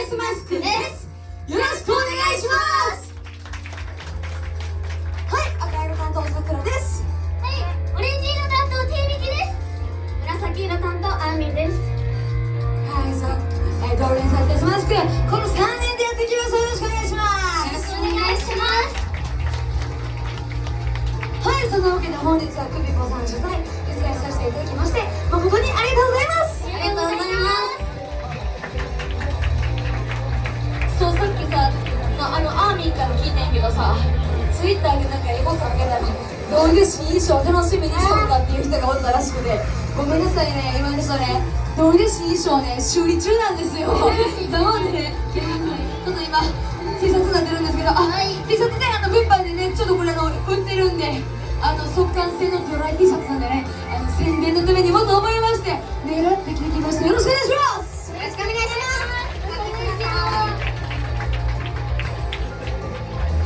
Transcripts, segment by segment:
デスマスクです。よろしくお願いします。はい、赤色担当さくらです。はい、オレンジ色担当ていみきです。紫色担当あーみんです。はい、さあ、ゴールデンサデスマスク、この3人でやっていきます。よろしくお願いします。よろしくお願いします。はい、そんなわけで本日はクビコさん主催出演させていただきまして誠にありがとうございます。ありがとうございます。そう、さっきさ、アーミーから聞いてんけどさ、ツイッターでなんかエゴさんあげたらどういう新衣装楽しみにしとるかっていう人がおったらしくて、ごめんなさいね、今ね、それどういう新衣装ね、修理中なんですよ。なのでね、ちょっと今 T シャツになってるんですけど、T シャツで物販でね、ちょっとこれ売ってるんで、速乾性のドライ T シャツなんでね、宣伝のためにもと思いまして狙ってきてきました。よろしくお願いします。よろしくお願いします。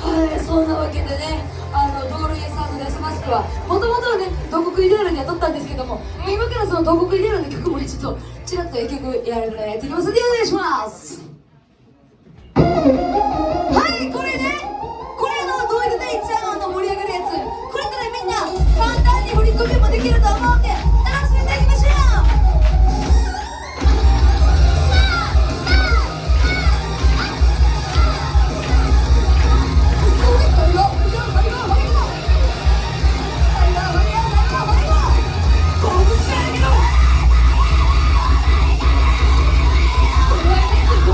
はい、そんなわけでね、ドールイエさんのデスマスクはもともとはね、洞窟イデールには撮ったんですけども、今からその洞窟イデールの曲もね、ちょっとちらっと1曲やっていきますのでお願いします。はい、これね、これどういうでいっちゃう盛り上がるやつ、これからみんな簡単に振り込みもできると思うんで楽しみにしていきましょう。ゴ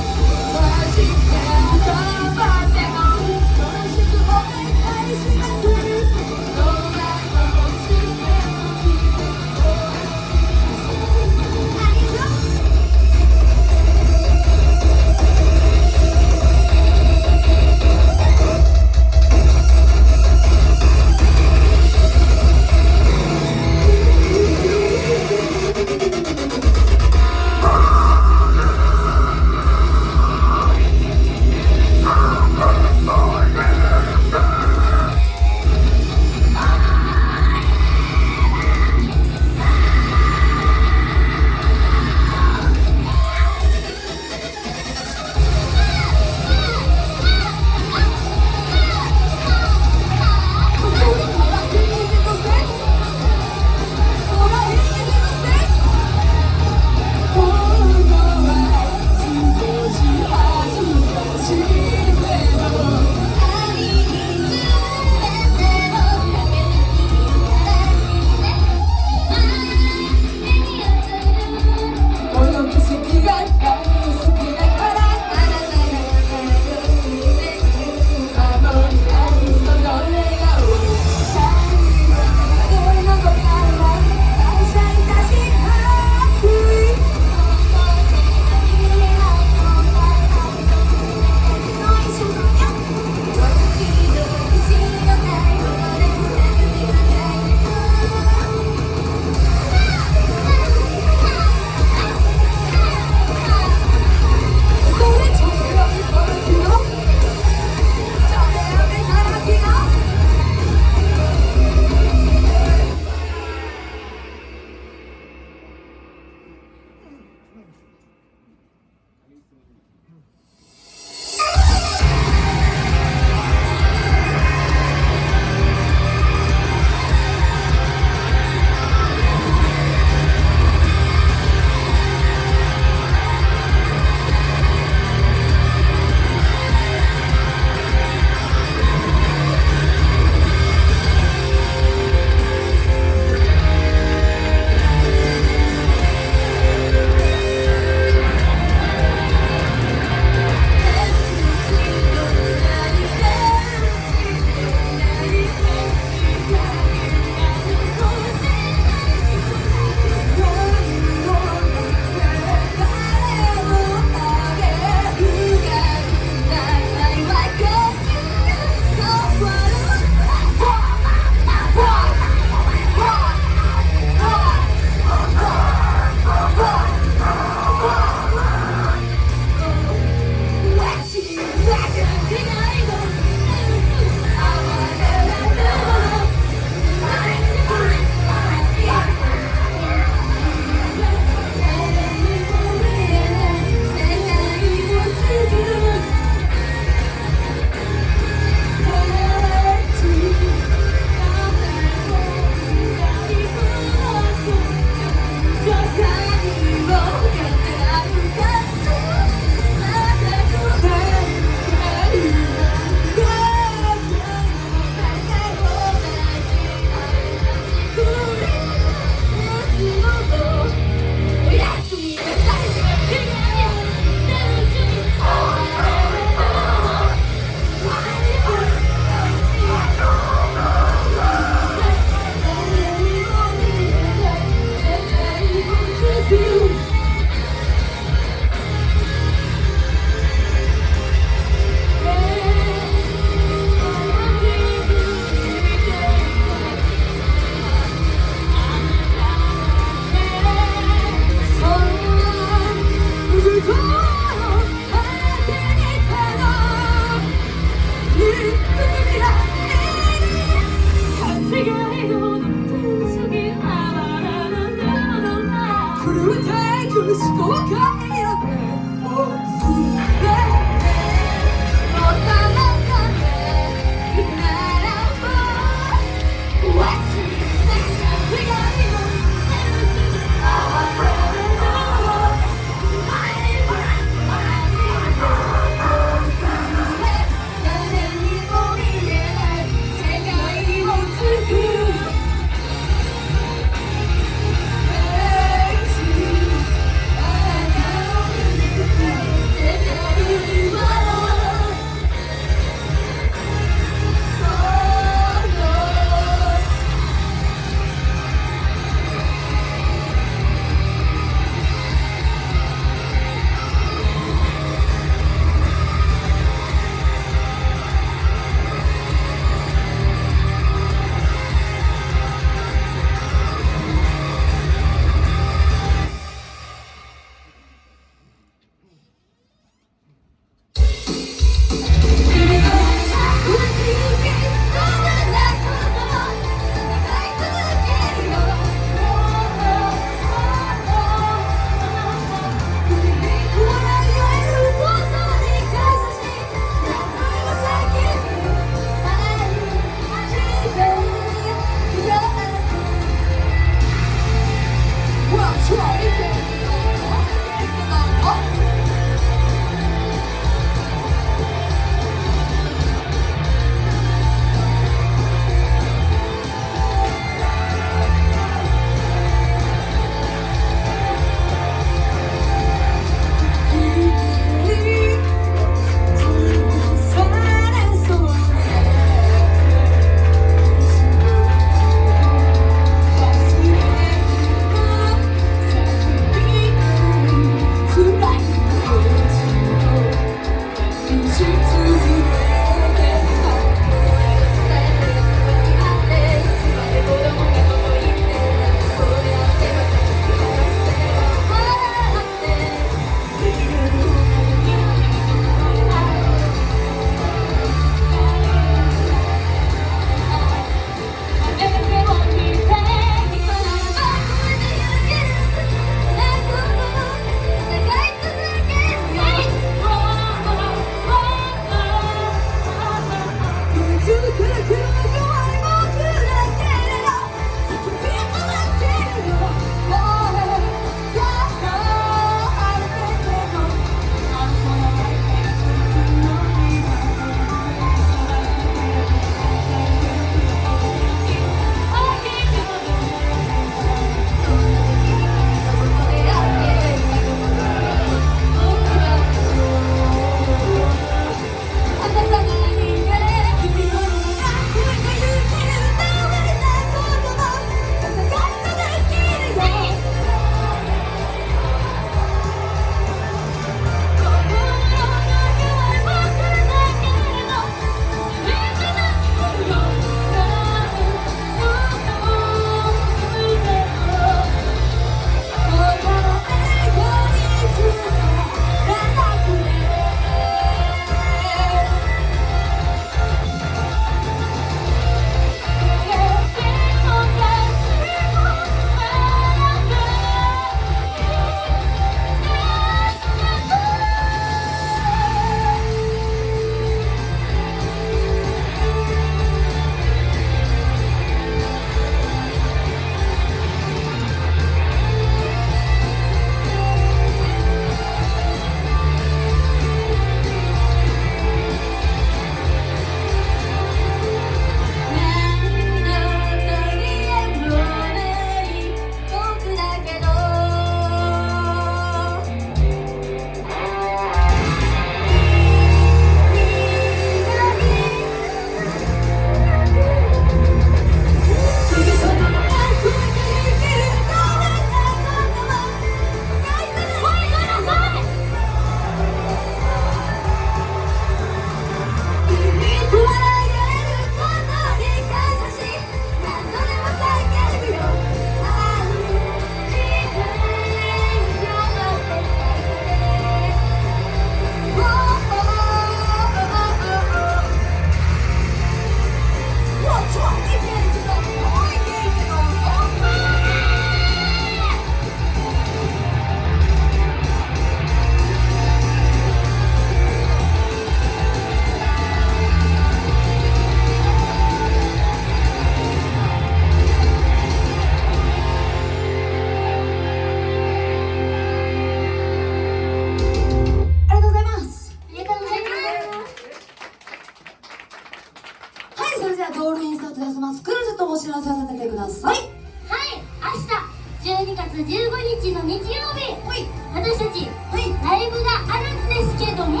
ども、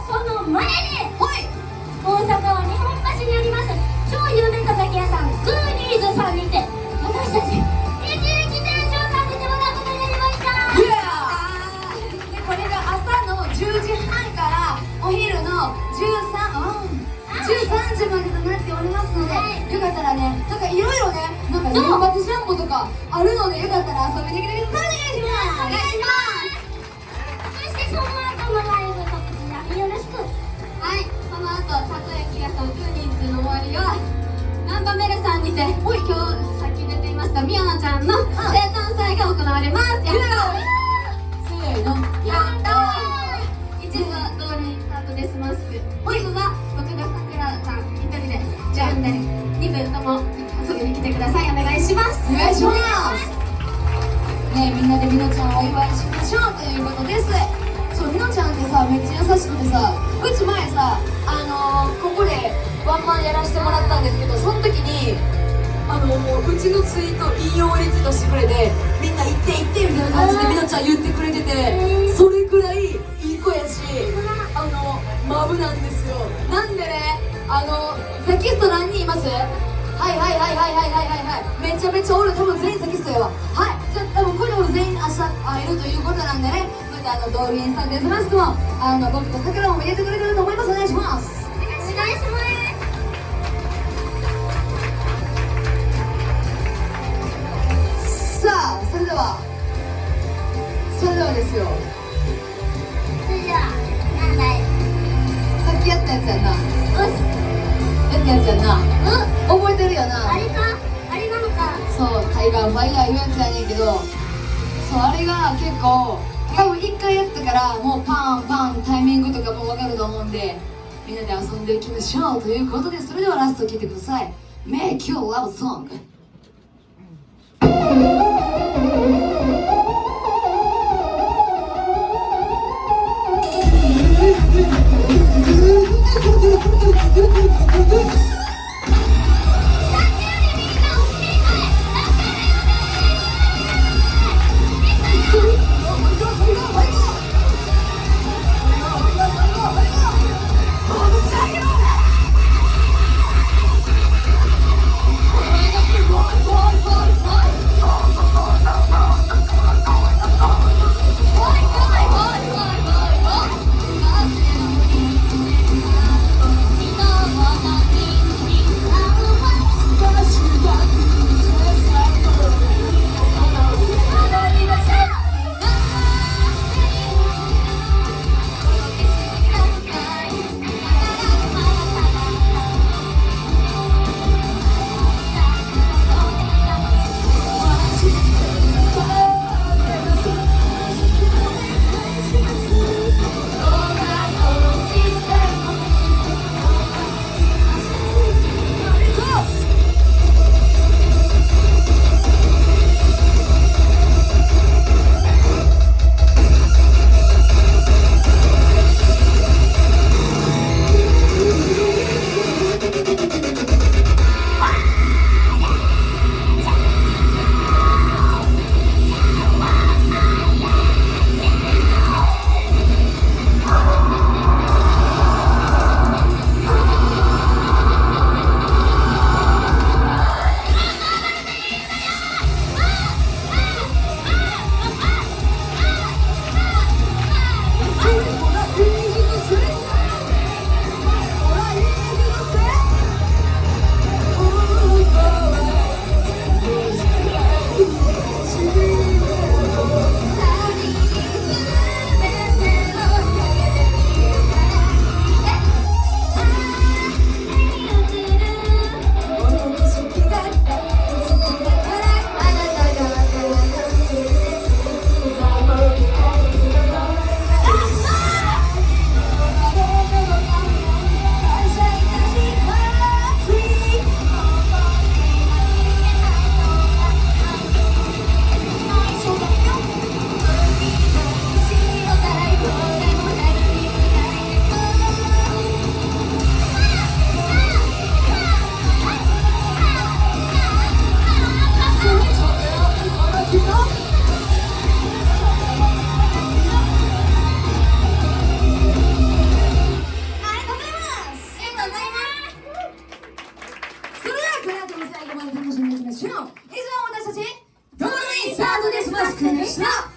その前にはい大阪は日本橋にあります超有名たたき屋さんグーニーズさんにて私たち一撃店長させてもらうことになりました。イエーイでこれが朝の10時半からお昼の13時までとなっておりますので、よかったらね、なんかいろいろね、なんか年末ジャンボとかあるので、よかったら遊びに来てください。お願いします。そしてその後のライブ告知だけよろしく。はい、その後たこ焼き屋さんグーニーズの終わりはナンバメルさんにて今日さっき出ていましたみやなちゃんの生誕祭が行われます。やったせーの、やったー。1部はドーリンハートデスマスク、2部は僕がさくらさん1人で自分で2部とも遊びに来てください。お願いします。お願いしますね。みんなでみのちゃんをお祝いしましょうということです。そう、みのちゃんってさ、めっちゃ優しくてさ、うち前さ、ここでワンマンやらせてもらったんですけど、その時にうちのツイート引用リツイートしてくれて、みんな行って行ってみたいな感じでみのちゃん言ってくれてて、それぐらいいい子やし、マブなんですよ。なんでね、ザキスト何人います？はいはいはいはいはいはいはいはい、めちゃめちゃおる。多分全員ザキストやわ。はい、じゃあ多分これも全員明日会えるということなんでね、またドーリンさんデスマスクも僕とさくらも入れてくれてると思います。お願いします。お願いします。さあ、それではですよ、それではなんだい。さっきやったやつやな。よし。やったやつやな。覚えてるよな。あれか、あれなのか。そう、タイガーファイヤーいうやつやねんけど、そう、あれが結構多分1回やったからもうパンパンタイミングとかも分かると思うんで、みんなで遊んでいきましょうということで、それではラスト聴いてください。 Make Your Love Song。「最後まで楽しんでいきましょう。以上私たちドルインスタートですマスクでした。